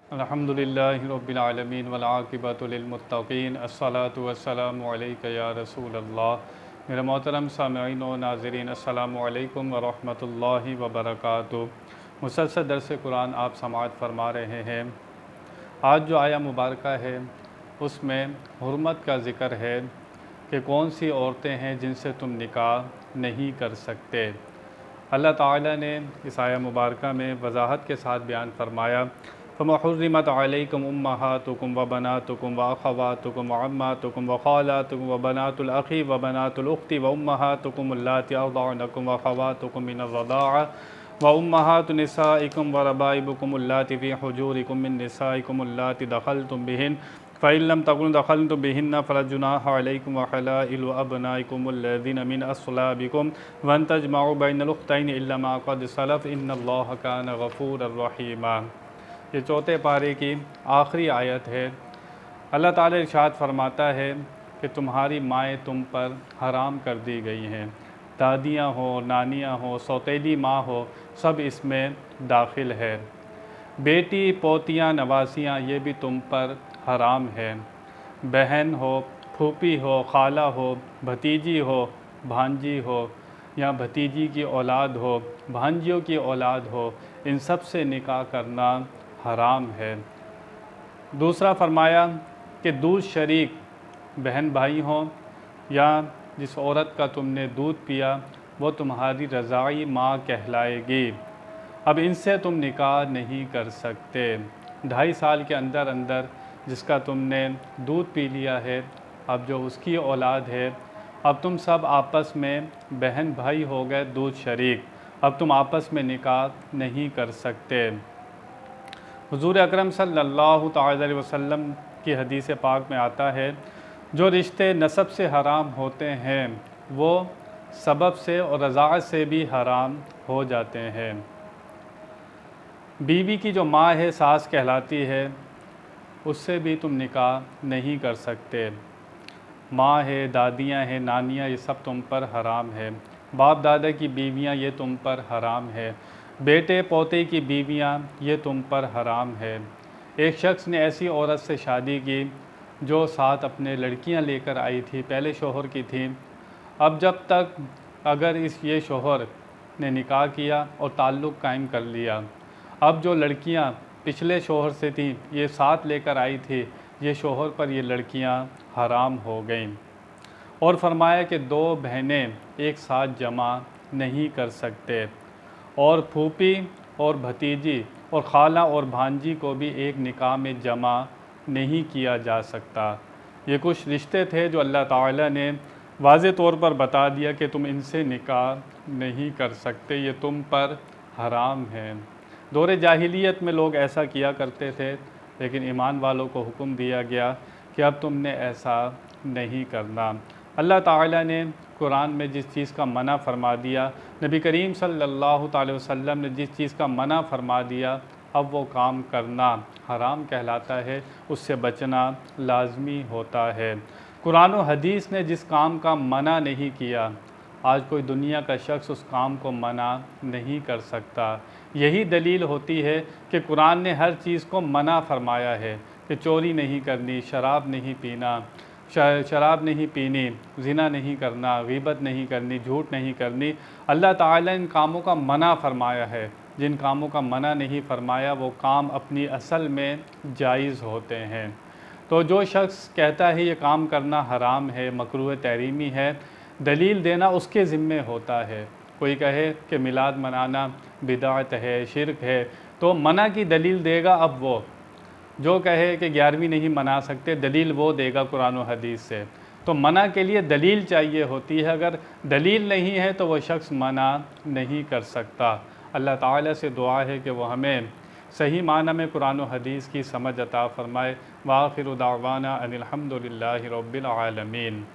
अल्हम्दुलिल्लाहि रब्बिल आलमीन वल आक़िबतु लिल मुत्तक़ीन अस्सलातु वस्सलामु अलैका या रसूल अल्लाह। मेरे मोहतरम सामईन व नाज़रीन, अस्सलामु अलैकुम व रहमतुल्लाहि व बरकातुहू। मुसलसल दर्स कुरान आप समाअत फरमा रहे हैं। आज जो आया मुबारक है उसमें हुर्मत का ज़िक्र है कि कौन सी औरतें हैं जिनसे तुम निकाह नहीं कर सकते। अल्लाह ताला ने इस आया मुबारक में वजाहत के साथ बयान फरमाया, फ़मा हुर्रिमत अलैकुम उम्महातुकुम व बनातुकुम व अख़वातुकुम व अम्मातुकुम व ख़ालातुकुम व बनातुल अख़ी व बनातुल उख़्ती व उम्महातुकुम अल्लाती अरदअनकुम व अख़वातुकुम मिनर रदाअ व उम्महातु निसाइकुम व रबाइबुकुम अल्लाती फ़ी हुजूरिकुम मिन निसाइकुम अल्लाती दख़लतुम बिहिन फ़इन लम तकुनु दख़लतुम बिहिन्ना फ़ला जुनाहा अलैकुम व हलाइलु अबनाइकुम अल्लज़ीना मिन अस्लाबिकुम व अन तजमअू बैनल उख़्तैनि इल्ला मा क़द सलफ़ इन्नल्लाहा कान गफ़ूरर रहीमा। ये चौथे पारे की आखिरी आयत है। अल्लाह ताला इरशाद फरमाता है कि तुम्हारी माएँ तुम पर हराम कर दी गई हैं। दादियाँ हो, नानियाँ हो, सौतेली माँ हो, सब इसमें दाखिल है। बेटी, पोतियाँ, नवासियाँ ये भी तुम पर हराम है। बहन हो, फूफी हो, खाला हो, भतीजी हो, भांजी हो या भतीजी की औलाद हो, भांजियों की औलाद हो, इन सब से निकाह करना हराम है। दूसरा फरमाया कि दूध शरीक बहन भाई हों या जिस औरत का तुमने दूध पिया वो तुम्हारी रज़ाई माँ कहलाएगी। अब इनसे तुम निकाह नहीं कर सकते। 2.5 साल के अंदर अंदर जिसका तुमने दूध पी लिया है, अब जो उसकी औलाद है, अब तुम सब आपस में बहन भाई हो गए दूध शरीक, अब तुम आपस में निकाह नहीं कर सकते। हुज़ूर अकरम सल्लल्लाहु तआला अलैहि वसल्लम की हदीस पाक में आता है, जो रिश्ते नसब से हराम होते हैं वो सबब से और रज़ाअत से भी हराम हो जाते हैं। बीवी की जो माँ है, सास कहलाती है, उससे भी तुम निकाह नहीं कर सकते। माँ है, दादियाँ हैं, नानियाँ, ये सब तुम पर हराम है। बाप दादा की बीवियाँ ये तुम पर हराम है। बेटे पोते की बीवियाँ ये तुम पर हराम है। एक शख्स ने ऐसी औरत से शादी की जो साथ अपने लड़कियां लेकर आई थी, पहले शोहर की थी। अब जब तक अगर ये शोहर ने निकाह किया और ताल्लुक़ कायम कर लिया, अब जो लड़कियां पिछले शोहर से थी ये साथ लेकर आई थी, ये शोहर पर ये लड़कियां हराम हो गईं। और फरमाया कि 2 बहनें एक साथ जमा नहीं कर सकते, और फूफी और भतीजी और खाला और भांजी को भी एक निकाह में जमा नहीं किया जा सकता। ये कुछ रिश्ते थे जो अल्लाह ताला ने वाज़े तौर पर बता दिया कि तुम इनसे निकाह नहीं कर सकते, ये तुम पर हराम है। दौरे जाहिलियत में लोग ऐसा किया करते थे, लेकिन ईमान वालों को हुक्म दिया गया कि अब तुमने ऐसा नहीं करना। अल्लाह ताला ने कुरान में जिस चीज़ का मना फरमा दिया, नबी करीम सल्लल्लाहु अलैहि वसल्लम ने जिस चीज़ का मना फरमा दिया, अब वो काम करना हराम कहलाता है, उससे बचना लाजमी होता है। कुरान और हदीस ने जिस काम का मना नहीं किया, आज कोई दुनिया का शख्स उस काम को मना नहीं कर सकता। यही दलील होती है कि कुरान ने हर चीज़ को मना फरमाया है कि चोरी नहीं करनी, शराब नहीं पीना, शराब नहीं पीनी, ज़िना नहीं करना, ग़ीबत नहीं करनी, झूठ नहीं करनी। अल्लाह ताला इन कामों का मना फरमाया है। जिन कामों का मना नहीं फरमाया वो काम अपनी असल में जायज़ होते हैं। तो जो शख्स कहता है ये काम करना हराम है, मकरूह तहरीमी है, दलील देना उसके ज़िम्मे होता है। कोई कहे कि मिलाद मनाना बिदअत है, शिरक है, तो मना की दलील देगा। अब वो जो कहे कि 11वीं नहीं मना सकते, दलील वो देगा कुरान और हदीस से। तो मना के लिए दलील चाहिए होती है, अगर दलील नहीं है तो वह शख्स मना नहीं कर सकता। अल्लाह ताला से दुआ है कि वह हमें सही माना में कुरान और हदीस की समझ अता फ़रमाए। व आखिरु दावाना अनिल हम्दुलिल्लाहि रब्बिल आलमीन।